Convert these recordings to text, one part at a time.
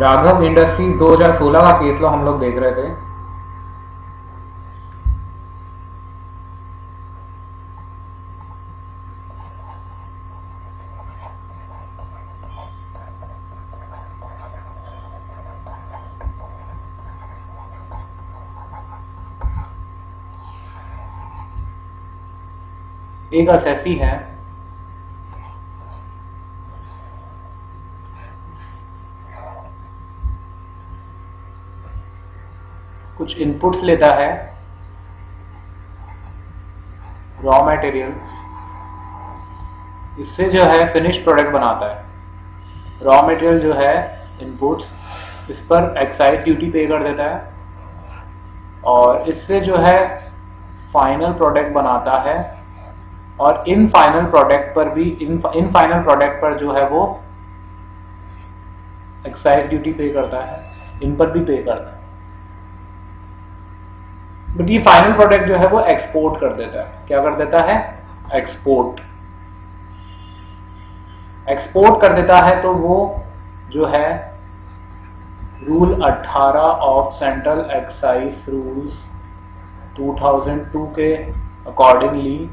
Raghav industries 2016 का case लो हम लोग देख रहे थे। एक असेसी है, कुछ इनपुट्स लेता है, रॉ मटेरियल, इससे जो है फिनिश प्रोडक्ट बनाता है। रॉ मटेरियल जो है इनपुट्स, इस पर एक्साइज ड्यूटी पे कर देता है और इससे जो है फाइनल प्रोडक्ट बनाता है। और इन फाइनल प्रोडक्ट पर भी इन फाइनल प्रोडक्ट पर जो है वो एक्साइज ड्यूटी पे करता है, इन पर भी पे करता है। बट ये फाइनल प्रोडक्ट जो है वो एक्सपोर्ट कर देता है। क्या कर देता है? एक्सपोर्ट कर देता है। तो वो जो है rule 18 of central excise rules 2002 के अकॉर्डिंगली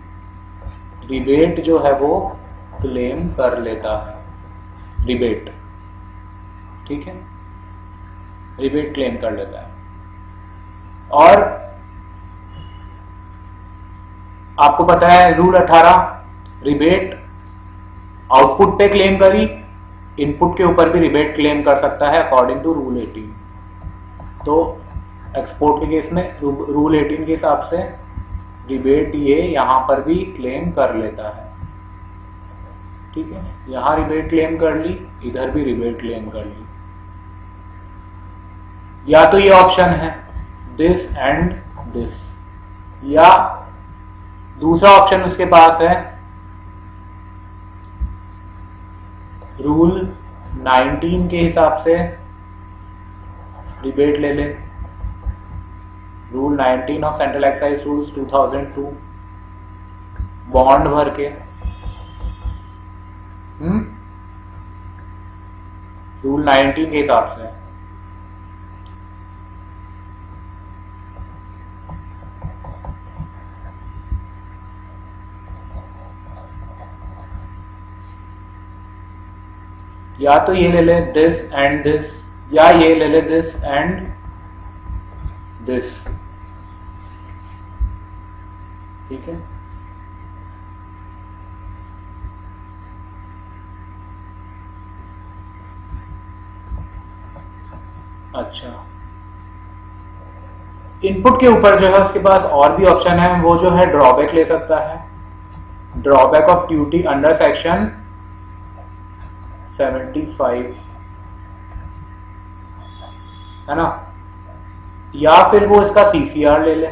रिबेट जो है वो क्लेम कर लेता है। रिबेट, ठीक है, रिबेट क्लेम कर लेता है। और आपको पता है रूल 18 रिबेट आउटपुट पे क्लेम करी, इनपुट के ऊपर भी रिबेट क्लेम कर सकता है अकॉर्डिंग टू रूल 18। तो एक्सपोर्ट के केस में रूल 18 के हिसाब से रिबेट ये यहां पर भी क्लेम कर लेता है, ठीक है। यहां रिबेट क्लेम कर ली, इधर भी रिबेट क्लेम कर ली। या तो ये ऑप्शन है दिस एंड दिस, या दूसरा ऑप्शन उसके पास है रूल 19 के हिसाब से रिबेट ले ले। Rule 19 of central excise rules 2002 bond भर के, रूल 19 के हिसाब से। या तो ये ले ले दिस एंड दिस, या ये ले ले दिस एंड दिस, ठीक है। अच्छा, इनपुट के ऊपर जो है उसके पास और भी ऑप्शन है। वो जो है ड्रॉबैक ले सकता है, drawback of duty under section 75, है ना। या फिर वो इसका सीसीआर ले ले,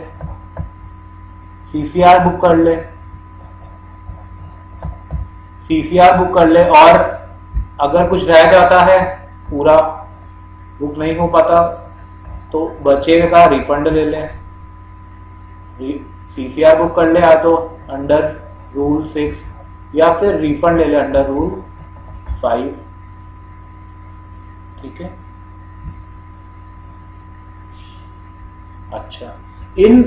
सीसीआर बुक कर ले, सीसीआर बुक कर ले। और अगर कुछ रह जाता है, पूरा बुक नहीं हो पाता, तो बचे का रिफंड ले ले। सीसीआर बुक कर ले या तो अंडर रूल 6, या फिर रिफंड ले ले अंडर रूल 5, ठीक है। अच्छा, इन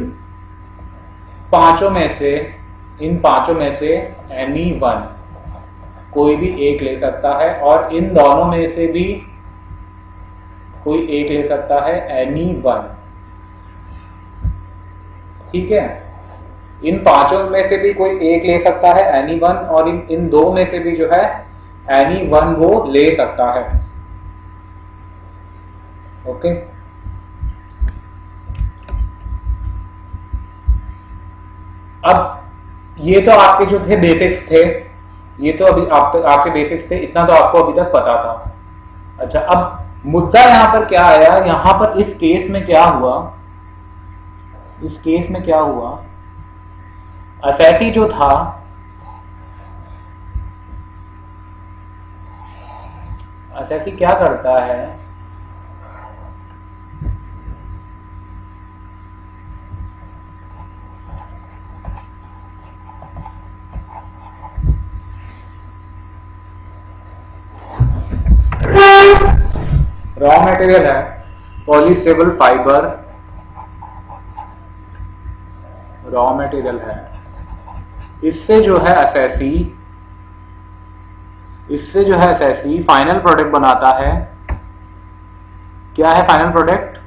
पांचों में से एनी वन, कोई भी एक ले सकता है। और इन दोनों में से भी कोई एक ले सकता है, एनी वन, ठीक है। इन पांचों में से भी कोई एक ले सकता है, एनी वन। और इन दो में से भी जो है एनी वन वो ले सकता है, ओके। अब ये तो आपके जो थे बेसिक्स थे, ये तो अभी आपके बेसिक्स थे, इतना तो आपको अभी तक पता था। अच्छा, अब मुद्दा यहां पर क्या आया, यहां पर इस केस में क्या हुआ, इस केस में क्या हुआ, असेसी जो था, असेसी क्या करता है, रॉ मटेरियल है पॉलीस्टेबल फाइबर, रॉ मटेरियल है, इससे जो है एसएसई, इससे जो है एसएसई फाइनल प्रोडक्ट बनाता है। क्या है फाइनल प्रोडक्ट?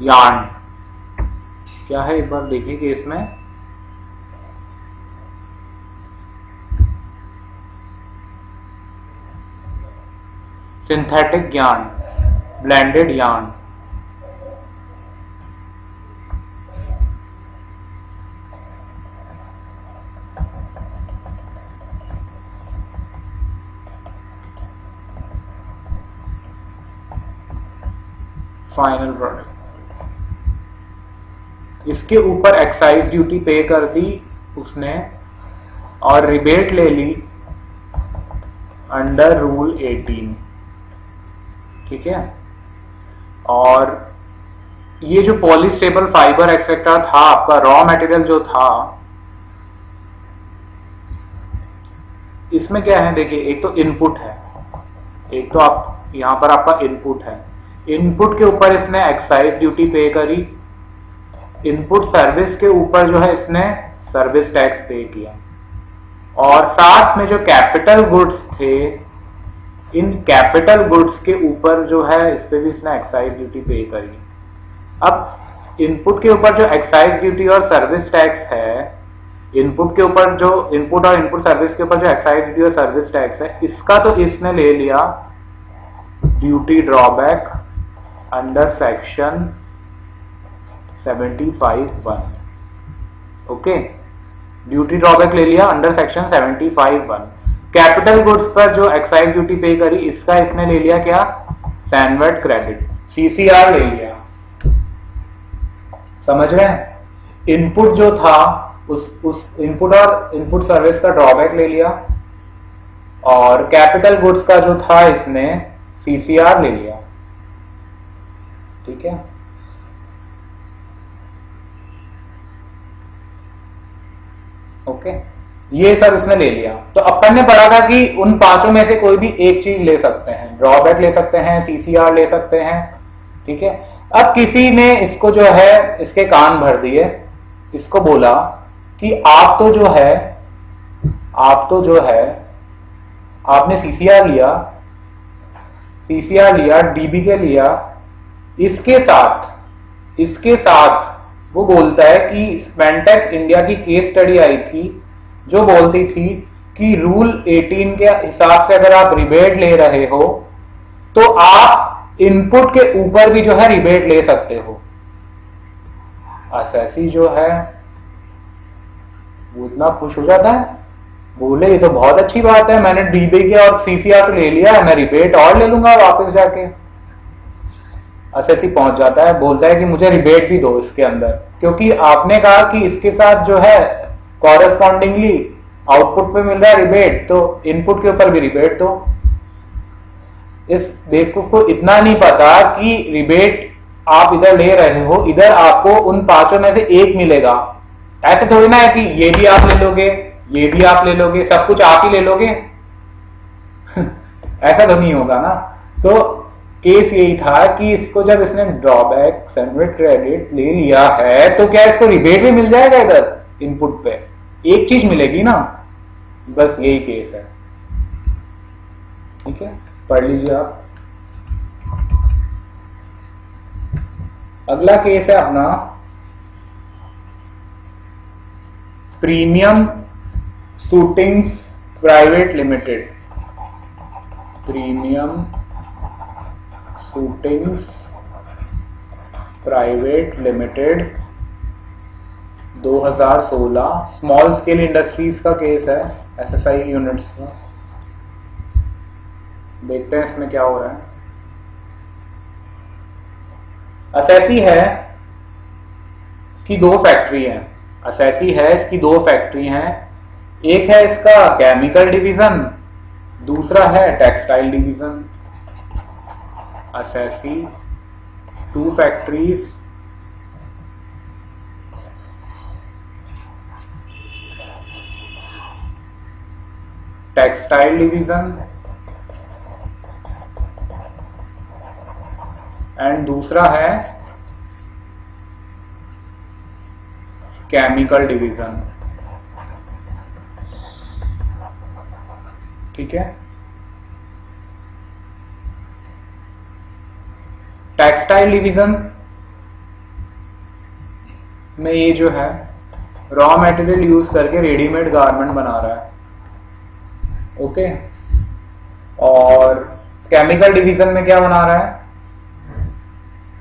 यार्न। क्या है एक बार देखिए कि इसमें synthetic yarn, blended yarn, final product. इसके ऊपर एक्साइज ड्यूटी पे कर दी उसने और रिबेट ले ली अंडर रूल 18, ठीक है। और ये जो पॉलीस्टेबल फाइबर एक्सेट्रा था आपका रॉ मटेरियल जो था, इसमें क्या है देखिए, एक तो इनपुट है, एक तो आप यहां पर आपका इनपुट है, इनपुट के ऊपर इसने एक्साइज ड्यूटी पे करी, इनपुट सर्विस के ऊपर जो है इसने सर्विस टैक्स पे किया, और साथ में जो कैपिटल गुड्स थे, इन कैपिटल गुड्स के ऊपर जो है इस पे भी इसने एक्साइज ड्यूटी पे करी। अब इनपुट के ऊपर जो एक्साइज ड्यूटी और सर्विस टैक्स है, इनपुट के ऊपर जो इनपुट और इनपुट सर्विस के ऊपर जो एक्साइज ड्यूटी और सर्विस टैक्स है, इसका तो इसने ले लिया duty drawback under section 75(1). Okay, duty drawback ले लिया अंडर सेक्शन 75(1). कैपिटल गुड्स पर जो एक्साइज ड्यूटी पे करी, इसका इसने ले लिया क्या? सैनवर्ड क्रेडिट, सीसीआर ले लिया। समझ रहे हैं? इनपुट जो था उस इनपुट और इनपुट सर्विस का ड्रॉबैक ले लिया, और कैपिटल गुड्स का जो था इसने सीसीआर ले लिया, ठीक है। ओके, ये सब इसने ले लिया। तो अपन ने पढ़ा था कि उन पांचों में से कोई भी एक चीज ले सकते हैं, ड्रॉबैक ले सकते हैं, सीसीआर ले सकते हैं, ठीक है। अब किसी ने इसको जो है इसके कान भर दिए, इसको बोला कि आप तो जो है आपने सीसीआर लिया, डीबी के लिया, इसके साथ वो बोलता है कि स्पेंटेक्स इंडिया की केस स्टडी आई थी जो बोलती थी कि रूल 18 के हिसाब से अगर आप रिबेट ले रहे हो तो आप इनपुट के ऊपर भी जो है रिबेट ले सकते हो। एसएससी जो है वो इतना खुश हो जाता है, बोले ये तो बहुत अच्छी बात है, मैंने डीबी के और सीसीआर तो ले लिया, मैं रिबेट और ले लूंगा वापस जाके। एसएससी पहुंच जाता है, बोलता है कि मुझे रिबेट भी दो इसके अंदर, क्योंकि आपने कहा कि इसके साथ जो है कॉरेस्पॉन्डिंगली आउटपुट पे मिल रहा है रिबेट, तो इनपुट के ऊपर भी रिबेट दो। इस बेवकूफ को इतना नहीं पता कि रिबेट आप इधर ले रहे हो, इधर आपको उन पांचों में से एक मिलेगा। ऐसे थोड़ी ना है कि ये भी आप ले लोगे, ये भी आप ले लोगे, सब कुछ आप ही ले लोगे ऐसा तो नहीं होगा ना। तो केस यही था कि इसको जब इसने ड्रॉबैक सैनवर्ड क्रेडिट ले लिया है तो क्या इसको रिबेट भी मिल जाएगा? इधर इनपुट पे एक चीज मिलेगी ना, बस यही केस है, ठीक है। पढ़ लीजिए आप। अगला केस है अपना premium shootings private limited, premium shootings private limited 2016, small scale industries का केस है, एसएसआई यूनिट्स का। देखते हैं इसमें क्या हो रहा है। एसएसई है, इसकी दो फैक्ट्री है, एसएसई है इसकी दो फैक्ट्री हैं, एक है इसका केमिकल डिवीजन, दूसरा है textile division. SSE 2 factories, textile division and दूसरा है केमिकल डिवीजन। ठीक है। टेक्सटाइल डिवीजन में ये जो है रॉ मटेरियल यूज करके रेडीमेड गारमेंट बना रहा है। ओके। और केमिकल डिवीजन में क्या बना रहा है?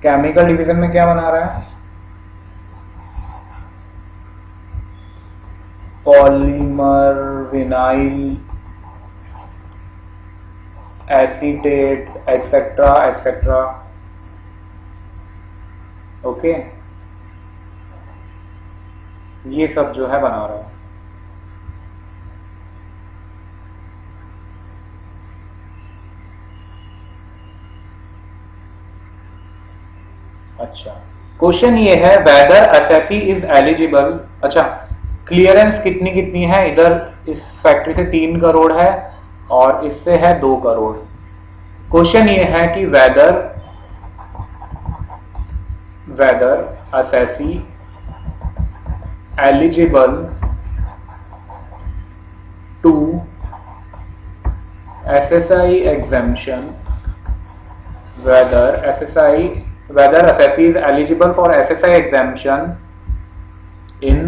केमिकल डिवीजन में क्या बना रहा है? Polymer, vinyl, acetate, etcetera etcetera. Okay, ये सब जो है बना रहा है। अच्छा, क्वेश्चन ये है वेदर एसएससी इज एलिजिबल। अच्छा, क्लियरेंस कितनी कितनी है? इधर इस फैक्ट्री से 3 करोड़ है और इससे है 2 करोड़। क्वेश्चन ये है कि whether SSC eligible to SSI exemption, whether SSI is eligible for SSI exemption in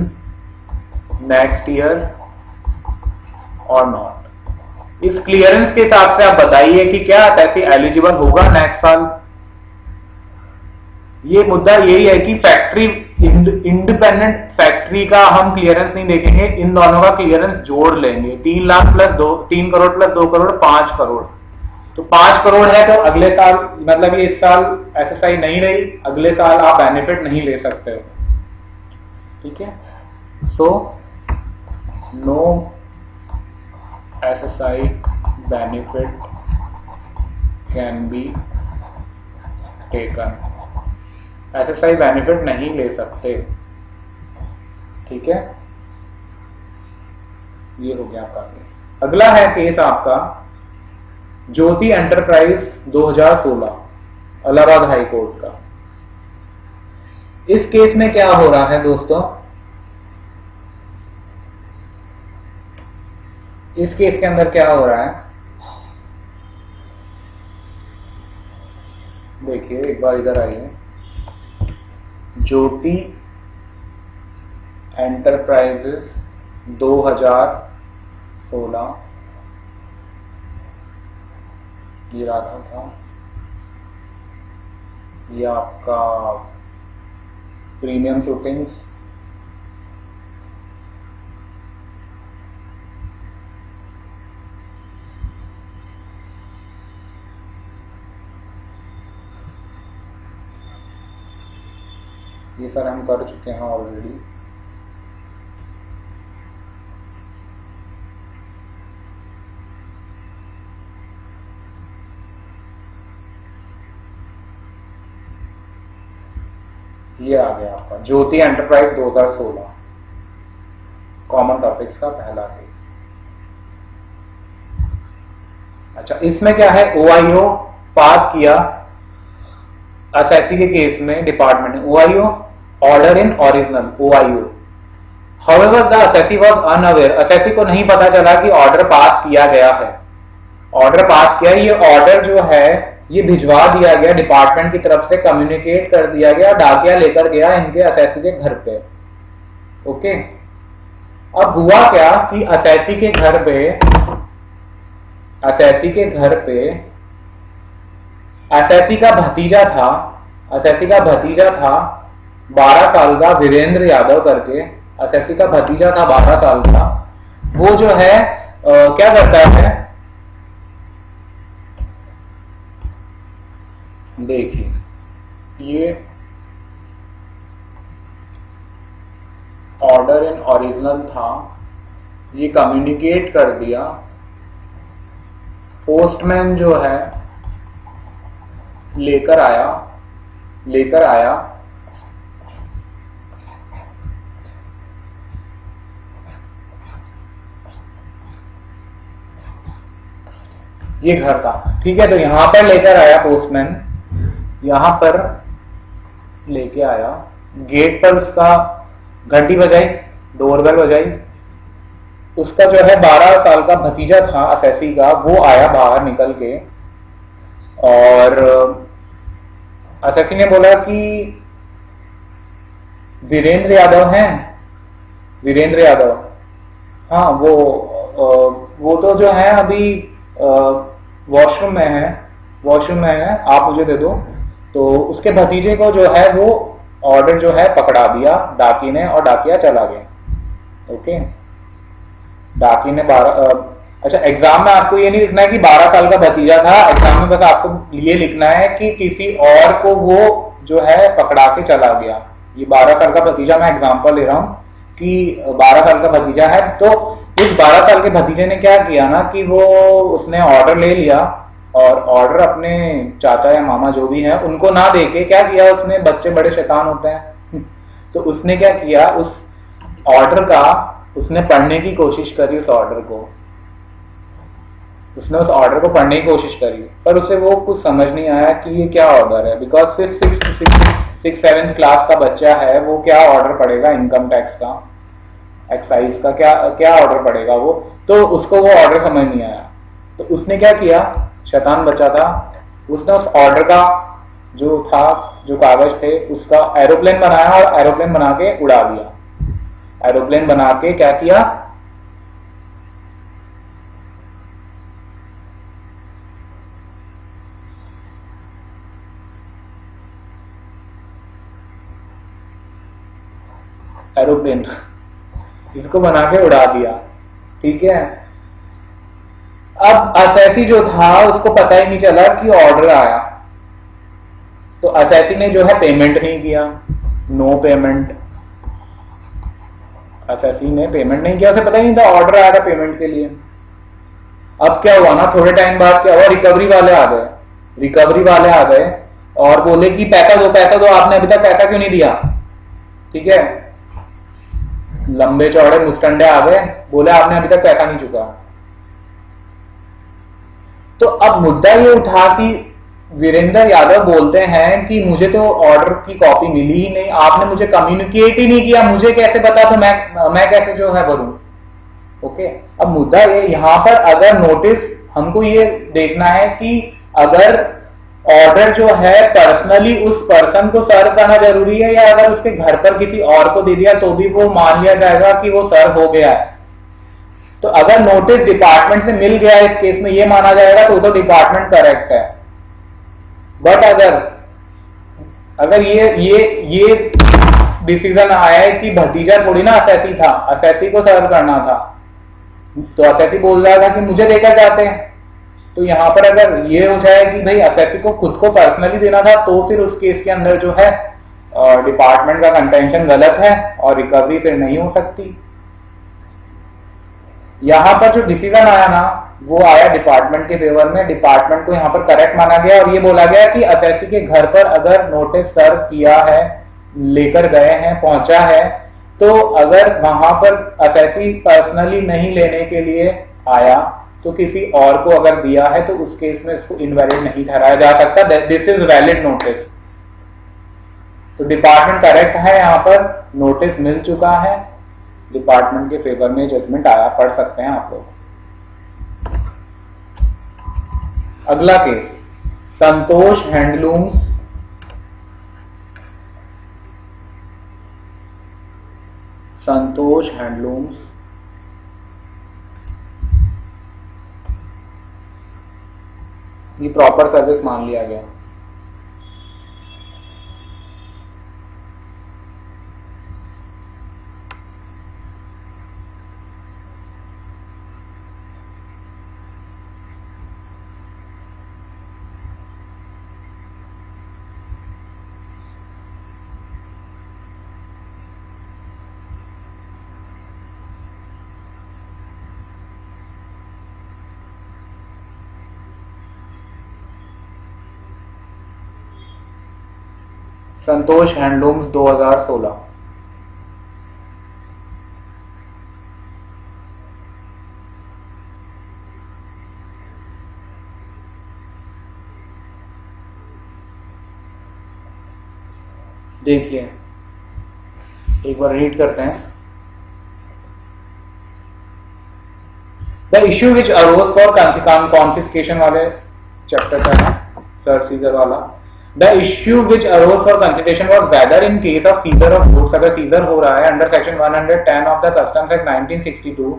next year or not। इस क्लियरेंस के हिसाब से आप बताइए कि क्या SSI एलिजिबल होगा नेक्स्ट साल। ये मुद्दा यही है कि फैक्ट्री इंडिपेंडेंट फैक्ट्री का हम क्लियरेंस नहीं देखेंगे, इन दोनों का क्लियरेंस जोड़ लेंगे। 3 लाख प्लस 3 करोड़ प्लस 2 करोड़ 5 करोड़। तो 5 करोड़ है, तो अगले साल मतलब ये इस साल एसएसआई नहीं रही, अगले साल आप बेनिफिट नहीं ले सकते हो। ठीक है। So no SSI benefit can be taken. SSI benefit नहीं ले सकते। ठीक है, ये हो गया आपका केस। अगला है केस आपका ज्योति एंटरप्राइज 2016 इलाहाबाद हाई कोर्ट का। इस केस में क्या हो रहा है दोस्तों? इस केस के अंदर क्या हो रहा है देखिए, एक बार इधर आइए। ज्योति एंटरप्राइजेस 2016 ये रहा था, ये आपका प्रीमियम शूटिंग्स, ये सर हम कर चुके हैं ऑलरेडी। ये आ गया आपका ज्योति एंटरप्राइज 2016 कॉमन टॉपिक्स का पहला केस। अच्छा, इसमें क्या है? ओआईओ पास किया एसएससी के केस में डिपार्टमेंट ने। OIO order in original OIO. However the SSC was unaware. SSC को नहीं पता चला कि ऑर्डर पास किया गया है। ऑर्डर पास किया, ये ऑर्डर जो है ये भिजवा दिया गया डिपार्टमेंट की तरफ से, कम्युनिकेट कर दिया गया, डाकिया लेकर गया इनके एसएससी के घर पे। ओके। अब हुआ क्या कि एसएससी के घर पे एसएससी का भतीजा था 12 साल का, वीरेंद्र यादव करके एसएससी का भतीजा था 12 साल का। वो जो है क्या करता है, देखिए ये ऑर्डर इन ओरिजिनल था, ये कम्युनिकेट कर दिया। पोस्टमैन जो है लेकर आया ये घर का। ठीक है, तो यहां पर लेकर आया पोस्टमैन, यहाँ पर लेके आया, गेट पर उसका घंटी बजाई, डोरबेल बजाई। उसका जो है 12 साल का भतीजा था असैसी का, वो आया बाहर निकल के, और असैसी ने बोला कि वीरेंद्र यादव हैं, वीरेंद्र यादव। हाँ, वो तो जो है अभी वॉशरूम में है, वॉशरूम में है, आप मुझे दे दो। तो उसके भतीजे को जो है वो ऑर्डर जो है पकड़ा दिया डाकी ने, और डाकिया चला गया। ओके, डाकी ने 12, अच्छा, एग्जाम में आपको ये नहीं लिखना है कि 12 साल का भतीजा था, एग्जाम में बस आपको ये लिखना है कि किसी और को वो जो है पकड़ा के चला गया। ये 12 साल का भतीजा, मैं एग्जाम्पल ले रहा हूँ कि 12 साल का भतीजा है। तो इस 12 साल के भतीजे ने क्या किया ना कि वो उसने ऑर्डर ले लिया, और ऑर्डर अपने चाचा या मामा जो भी है उनको ना देके क्या किया उसने, बच्चे बड़े शैतान होते हैं तो उसने क्या किया, उस ऑर्डर का उसने पढ़ने की कोशिश करी, उस ऑर्डर को उसने उस ऑर्डर को पढ़ने की कोशिश करी, पर उसे वो कुछ समझ नहीं आया कि ये क्या ऑर्डर है। बिकॉज सिक्स सेवेंथ क्लास का बच्चा है, वो क्या ऑर्डर पढ़ेगा, इनकम टैक्स का, एक्साइज का, क्या क्या ऑर्डर पढ़ेगा वो। तो उसको वो ऑर्डर समझ नहीं आया। तो उसने क्या किया, शैतान बच्चा था, उसने उस ऑर्डर का जो था, जो कागज थे, उसका एरोप्लेन बनाया और एरोप्लेन बना के उड़ा दिया। एरोप्लेन बना के क्या किया, एरोप्लेन इसको बना के उड़ा दिया। ठीक है, अब असैसी जो था उसको पता ही नहीं चला कि ऑर्डर आया। तो असैसी ने जो है पेमेंट नहीं किया, नो पेमेंट। असैसी ने पेमेंट नहीं किया, उसे पता ही नहीं था ऑर्डर आया था पेमेंट के लिए। अब क्या हुआ ना, थोड़े टाइम बाद क्या हुआ, रिकवरी वाले आ गए, रिकवरी वाले आ गए और बोले कि पैसा दो, पैसा दो, आपने अभी तक पैसा क्यों नहीं दिया। ठीक है, लंबे चौड़े मुस्टंडे आ गए, बोले आपने अभी तक पैसा नहीं चुका। तो अब मुद्दा ये उठा कि वीरेंद्र यादव बोलते हैं कि मुझे तो ऑर्डर की कॉपी मिली ही नहीं, आपने मुझे कम्युनिकेट ही नहीं किया, मुझे कैसे पता, तो मैं कैसे जो है भरूं। ओके, अब मुद्दा ये यहां पर, अगर नोटिस हमको ये देखना है कि अगर ऑर्डर जो है पर्सनली उस पर्सन को सर्व करना जरूरी है, या अगर उसके घर पर किसी और को दे दिया तो भी वो मान लिया जाएगा कि वो सर्व हो गया है। तो अगर नोटिस डिपार्टमेंट से मिल गया इस केस में, ये माना जाएगा तो डिपार्टमेंट करेक्ट है। बट अगर अगर ये डिसीजन आया है कि भतीजा थोड़ी ना असैसी था, असैसी को सर्व करना था, तो असैसी बोल रहा था कि मुझे देकर जाते हैं। तो यहां पर अगर ये हो जाए कि भाई असैसी को खुद को पर्सनली देना था, तो फिर उस केस के अंदर जो है डिपार्टमेंट का कंटेंशन गलत है और रिकवरी फिर नहीं हो सकती। यहां पर जो डिसीजन आया ना, वो आया डिपार्टमेंट के फेवर में, डिपार्टमेंट को यहां पर करेक्ट माना गया और ये बोला गया कि असैसी के घर पर अगर नोटिस सर्व किया है, लेकर गए हैं, पहुंचा है, तो अगर वहां पर असैसी पर्सनली नहीं लेने के लिए आया, तो किसी और को अगर दिया है तो उस केस में इसको इनवैलिड नहीं ठहराया जा सकता, दिस इज वैलिड नोटिस। तो डिपार्टमेंट करेक्ट है, यहां पर नोटिस मिल चुका है, डिपार्टमेंट के फेवर में जजमेंट आया, पढ़ सकते हैं आप लोग। अगला case, Santosh Handlooms Santosh Handlooms ये प्रॉपर सर्विस मान लिया गया। संतोष हैंडलूम्स 2016। देखिए एक बार रीड करते हैं। The issue which arose for confiscation वाले चैप्टर का है, सर सीजर वाला। The issue which arose for consideration was whether in case of seizure of goods, अगर सीजर हो रहा है under section 110 of the customs act 1962,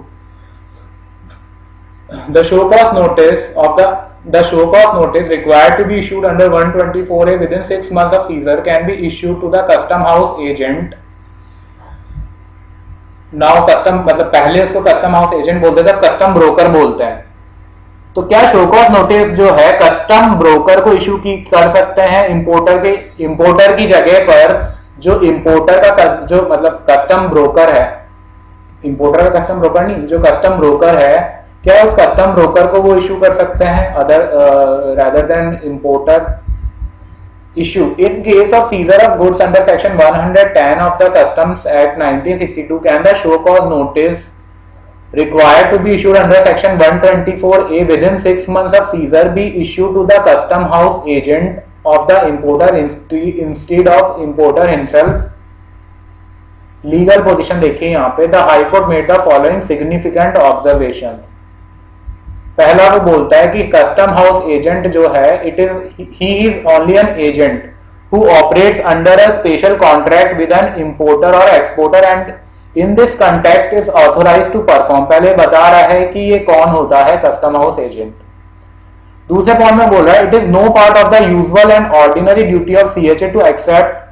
the show cause notice of the show cause notice required to be issued under 124A within 6 months of seizure can be issued to the custom house agent. Now custom मतलब पहले उसको custom house agent बोलते थे, अब custom broker बोलते हैं। तो क्या शो कॉज नोटिस जो है कस्टम ब्रोकर को इशू की कर सकते हैं इंपोर्टर की जगह पर, जो इंपोर्टर का जो मतलब कस्टम ब्रोकर है, इंपोर्टर का कस्टम ब्रोकर नहीं, जो कस्टम ब्रोकर है, क्या उस कस्टम ब्रोकर को वो इशू कर सकते हैं other rather than importer? Issue in case of seizure of goods under section 110 of the customs act 1962 can the show cause notice required to be issued under section 124A within 6 months of seizure be issued to the custom house agent of the importer instead of importer himself? Legal position देखिए यहाँ पे, the high court made the following significant observations. पहला वो बोलता है कि custom house agent जो है he is only an agent who operates under a special contract with an importer और exporter and in this context is authorise to perform. पहले बता रहा है कि ये कौन होता है कस्टम हाउस एजेंट। दूसरे पॉइंट में बोल रहा है it is no part of the usual and ordinary duty of CHA to accept.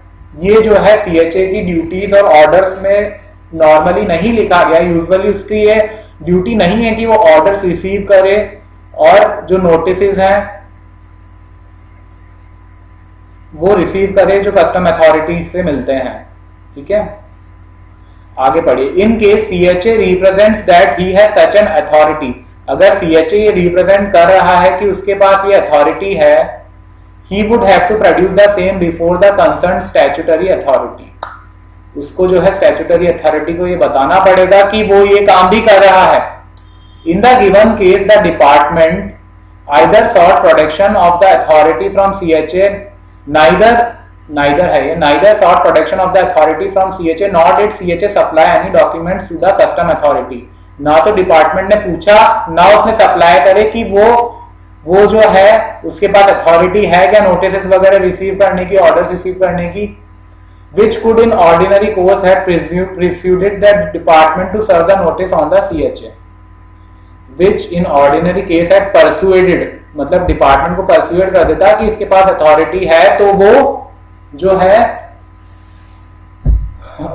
ये जो है सीएचए की ड्यूटीज और ऑर्डर्स में नॉर्मली नहीं लिखा गया, यूजुअली उसकी ये ड्यूटी नहीं है कि वो ऑर्डर्स रिसीव करे और जो नोटिस हैं वो रिसीव करे जो कस्टम अथॉरिटीज से मिलते हैं। ठीक है, आगे पढ़िए। In case CHA represents that he has such an authority, अगर सीएचए ये रिप्रेजेंट कर रहा है कि उसके पास ये अथॉरिटी है, he would have to produce the same before the concern statutory authority. उसको जो है स्टैट्यूटरी अथॉरिटी को ये बताना पड़ेगा कि वो ये काम भी कर रहा है। In the given case the department either sought protection of the authority from CHA, neither sought protection of the authority from CHA nor did CHA supply any documents to the custom authority। ना तो department ने पूछा ना उसने supply करे कि वो जो है उसके पास अथॉरिटी है क्या नोटिस वगैरह रिसीव करने की, ऑर्डर रिसीव करने की। which could in ordinary course have preceded the department to serve the notice on the CHA, which in ordinary case had persuaded, मतलब डिपार्टमेंट को परसुएड कर देता कि इसके पास अथॉरिटी है तो वो जो है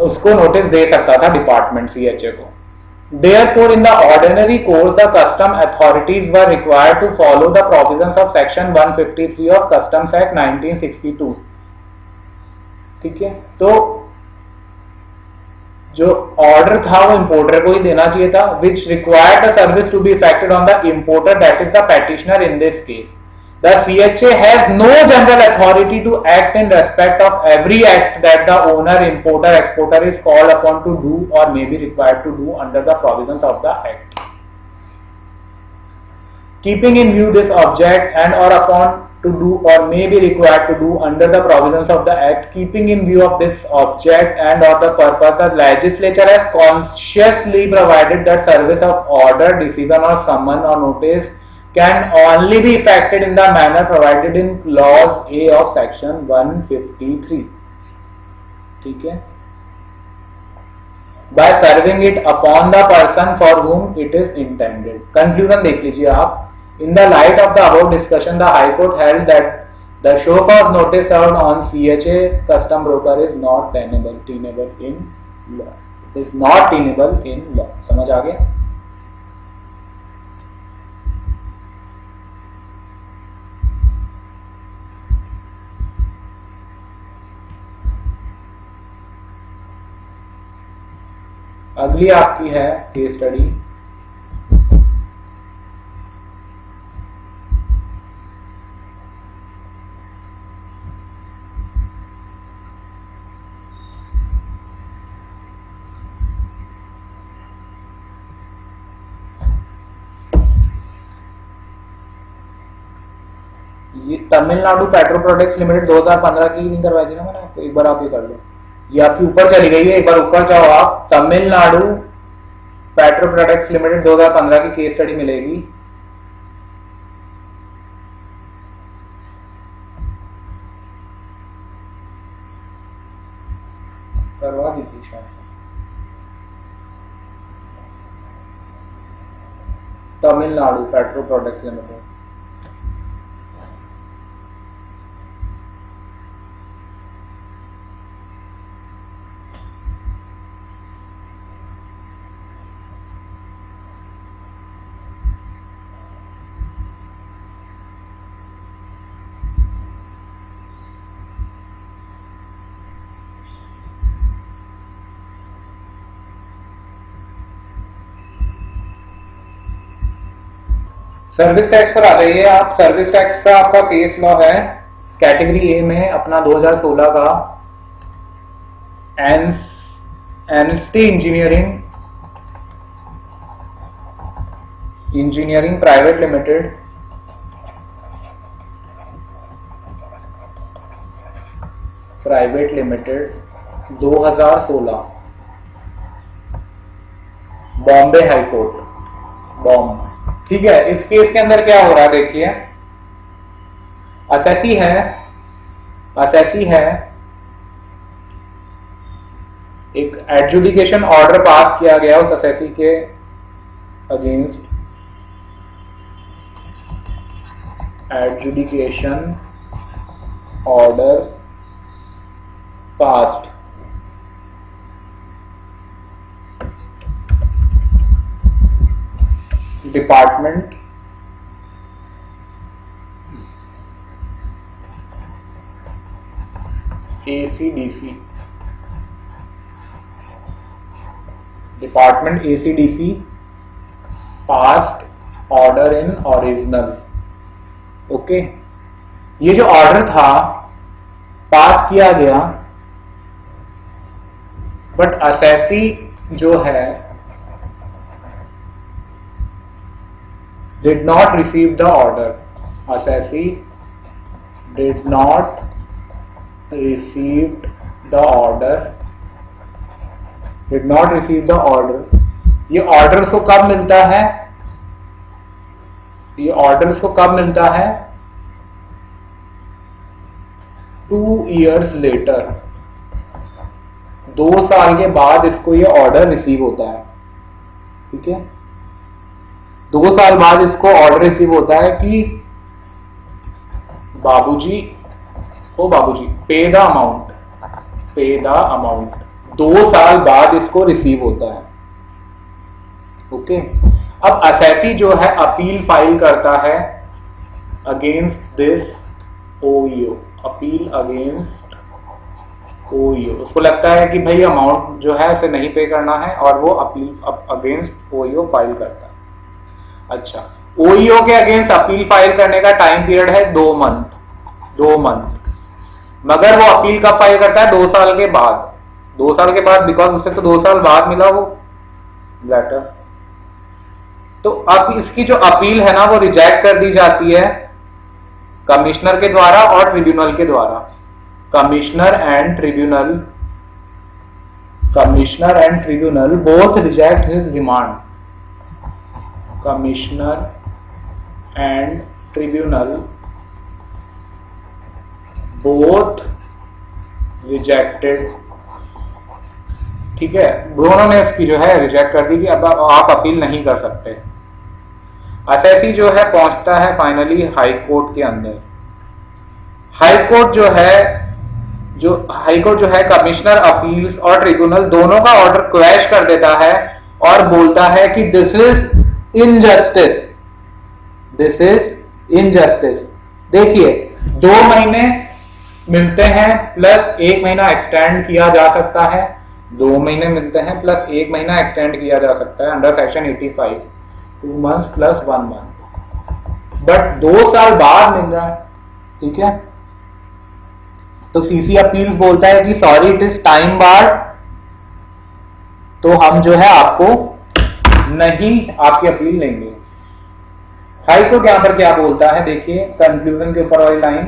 उसको नोटिस दे सकता था डिपार्टमेंट सीएचए को। Therefore, in the ordinary course, the custom authorities were required to follow the provisions of section 153 of Customs Act 1962। ठीक है, तो जो ऑर्डर था वो इंपोर्टर को ही देना चाहिए था, which required the service to be effected on the importer, that is the petitioner in this case। The CHA has no general authority to act in respect of every act that the owner, importer, exporter is called upon to do or may be required to do under the provisions of the act। Keeping in view this object and or upon to do or may be required to do under the provisions of the act, keeping in view of this object and or the purpose, the legislature has consciously provided that service of order, decision or summon or notice can only be effected in the manner provided in clause A of section 153। ठीक है, by serving it upon the person for whom it is intended। Conclusion देख लीजिए आप। In the light of the above discussion, the High Court held that the show cause notice served on CHA custom broker is not tenable in law। It is not tenable in law। समझ आ गया? अगली आपकी है case study. ये Tamil Nadu petro products limited 2015 की नहीं करवाई थी ना मैंने आपको, एक बार आप ये कर लो, ये आपकी ऊपर चली गई है, एक बार ऊपर जाओ आप, तमिलनाडु पेट्रो प्रोडक्ट्स लिमिटेड 2015 की केस स्टडी मिलेगी। करवा दी थी शायद, Tamil Nadu petro products limited. Service tax पर आ जाइए आप। सर्विस टैक्स का आपका केस लॉ है कैटेगरी ए में अपना 2016 का NST engineering private limited, private limited 2016, Bombay high court, Bombay. ठीक है, इस केस के अंदर क्या हो रहा है देखिए, असेसी है, एक एडजुडिकेशन ऑर्डर पास किया गया उस असेसी के against, adjudication order passed, department ACDC, department ACDC passed order in original. Okay, ये जो ऑर्डर था पास किया गया, बट असेसी जो है did not receive the order, assessee did not received the order, did not receive the order। ये orders को कब मिलता है, ये ऑर्डर्स को कब मिलता है, 2 years later, 2 साल के बाद इसको ये ऑर्डर रिसीव होता है। ठीक है, 2 साल बाद इसको ऑर्डर रिसीव होता है कि बाबूजी पे द अमाउंट, 2 साल बाद इसको रिसीव होता है। ओके, अब असेसी जो है अपील फाइल करता है अगेंस्ट दिस ओईओ, अपील अगेंस्ट ओईओ। उसको लगता है कि भाई अमाउंट जो है इसे नहीं पे करना है और वो अपील अगेंस्ट ओईओ फाइल करता है। अच्छा, ओईओ के अगेंस्ट अपील फाइल करने का टाइम पीरियड है 2 मंथ, मगर वो अपील कब फाइल करता है, 2 साल के बाद, 2 साल के बाद, बिकॉज उसे तो 2 साल बाद मिला वो लेटर। तो अब इसकी जो अपील है ना वो रिजेक्ट कर दी जाती है कमिश्नर के द्वारा और ट्रिब्यूनल के द्वारा। Commissioner and tribunal both reject his demand, commissioner and tribunal both rejected. ठीक है, दोनों ने इसकी जो है रिजेक्ट कर दी कि अब आप अपील नहीं कर सकते। असेसी जो है पहुंचता है फाइनली हाई कोर्ट के अंदर। हाई कोर्ट जो है कमिश्नर, अपील्स और ट्रिब्यूनल दोनों का ऑर्डर क्वैश कर देता है और बोलता है कि दिस इज इनजस्टिस। देखिए, 2 महीने मिलते हैं प्लस 1 महीना एक्सटेंड किया जा सकता है, 2 महीने मिलते हैं प्लस 1 महीना एक्सटेंड किया जा सकता है under section 85, 2 months plus 1 month, but 2 साल बाद मिल रहा है। ठीक है, तो सीसी अपील बोलता है कि सॉरी इट इज टाइम बार, तो हम जो है आपको नहीं, आपकी अपील लेंगे। हाई कोर्ट यहाँ पर क्या बोलता है, देखिए कंक्लूजन के ऊपर वाली line,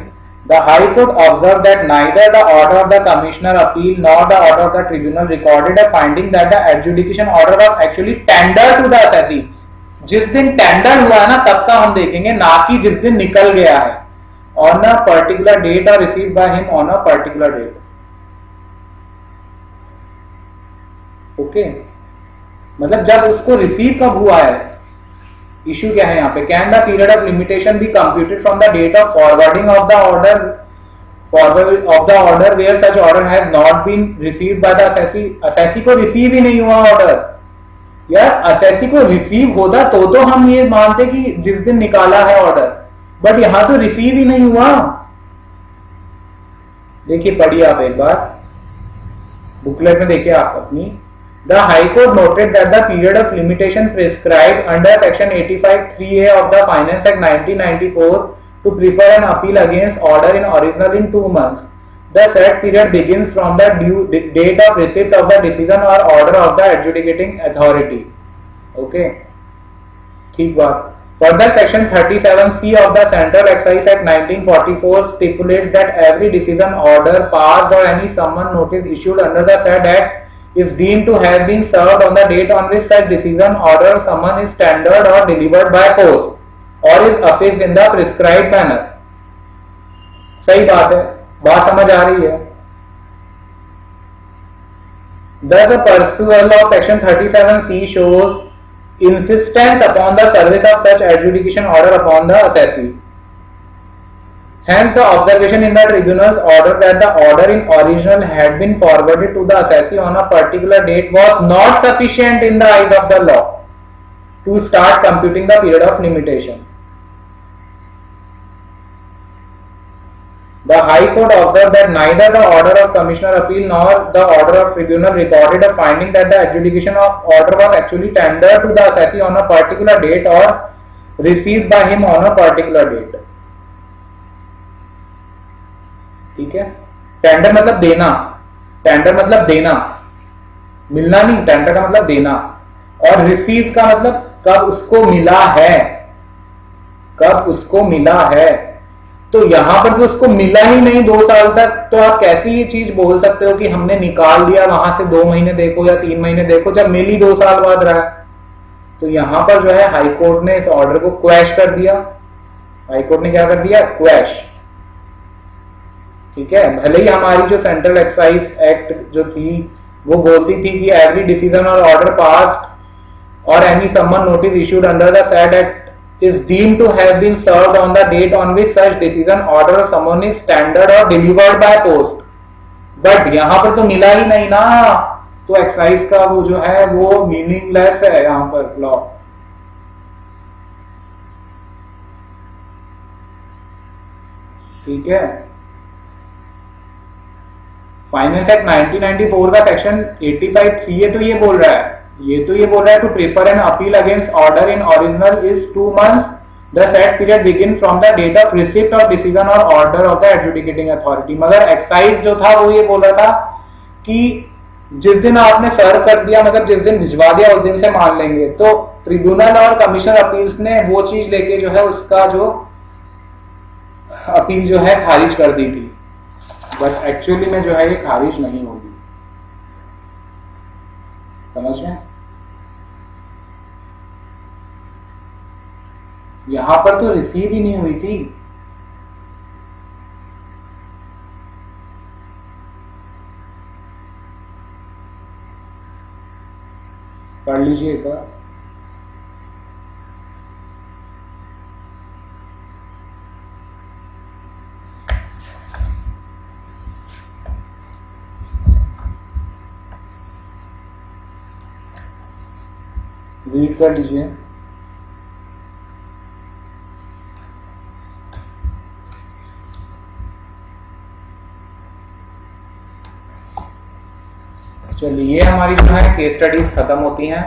the high court observe that neither the order of the commissioner appeal nor the order of the tribunal recorded a finding that the adjudication order was actually tender to the assessee. जिस दिन tender हुआ है ना तब का हम देखेंगे, ना कि जिस दिन निकल गया है, ऑन अ पर्टिकुलर डेट और receive by him on a particular date. Okay, मतलब जब उसको रिसीव कब हुआ है, इश्यू क्या है यहाँ पे, can the period of limitation be computed from the date of forwarding of the order where such order has not been received by the assessee. Assessee को रिसीव ही नहीं हुआ ऑर्डर, यार असेसी को रिसीव होता तो हम ये मानते कि जिस दिन निकाला है ऑर्डर, बट यहां तो रिसीव ही नहीं हुआ। देखिए पढ़िए आप एक बार बुकलेट में, देखिए आप अपनी, the high court noted that the period of limitation prescribed under section 85(3)(a) of the finance act 1994 to prefer an appeal against order in original in 2 months. The said period begins from the due date of receipt of the decision or order of the adjudicating authority. Okay, ठीक बात। Further, section 37(c) of the Central Excise Act 1944 stipulates that every decision, order passed or any summon notice issued under the said act is deemed to have been served on the date on which such decision, order, summon is tendered or delivered by post or is affixed in the prescribed manner. सही बात है, बात समझ आ रही है। Thus, a pursual of section 37(c) shows insistence upon the service of such adjudication order upon the assessee. Hence, the observation in the tribunal's order that the order in original had been forwarded to the assessee on a particular date was not sufficient in the eyes of the law to start computing the period of limitation. The High Court observed that neither the order of Commissioner Appeal nor the order of Tribunal recorded a finding that the adjudication of order was actually tendered to the assessee on a particular date or received by him on a particular date. ठीक है, tender मतलब देना, tender मतलब देना, मिलना नहीं, tender का मतलब देना, और रिसीव का मतलब कब उसको मिला है, कब उसको मिला है। तो यहां पर तो उसको मिला ही नहीं 2 साल तक, तो आप कैसी ये चीज बोल सकते हो कि हमने निकाल दिया वहां से 2 महीने देखो या 3 महीने देखो, जब मिली 2 साल बाद रहा है। तो यहां पर जो है हाई कोर्ट ने इस ऑर्डर को क्वैश कर दिया। हाई कोर्ट ने क्या कर दिया, क्वैश। ठीक है, भले ही हमारी जो सेंट्रल एक्साइज एक्ट जो थी वो बोलती थी कि एवरी डिसीजन और ऑर्डर पास्ड और any summon notice issued under the said act is deemed to have been served on the date on which such decision, order or summon is tendered or delivered by post. But यहां पर तो मिला ही नहीं ना, तो excise का वो जो है वो मीनिंगलेस है यहां पर लॉ। ठीक है, फाइनेंस एक्ट 1994 का सेक्शन 85(3)(a) तो ये बोल रहा है, to prefer an appeal against order in original is 2 months. The set period begin from the date of receipt of decision और order of the adjudicating authority. मगर एक्साइज जो था वो ये बोल रहा था कि जिस दिन आपने सर्व कर दिया, मतलब जिस दिन भिजवा दिया उस दिन से मान लेंगे। तो ट्रिब्यूनल और कमिश्नर अपील्स ने वो चीज लेके जो है उसका जो अपील जो है खारिज कर दी थी, बट एक्चुअली में जो है ये खारिज नहीं होगी। समझ में? यहां पर तो रिसीव ही नहीं हुई थी। पढ़ लीजिए एक बार। रीड कर लीजिए। चलिए, ये हमारी जो है केस स्टडीज खत्म होती हैं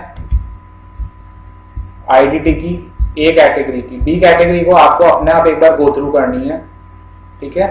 आईडीटी की ए कैटेगरी की। बी कैटेगरी को आपको अपने आप एक बार गो थ्रू करनी है। ठीक है।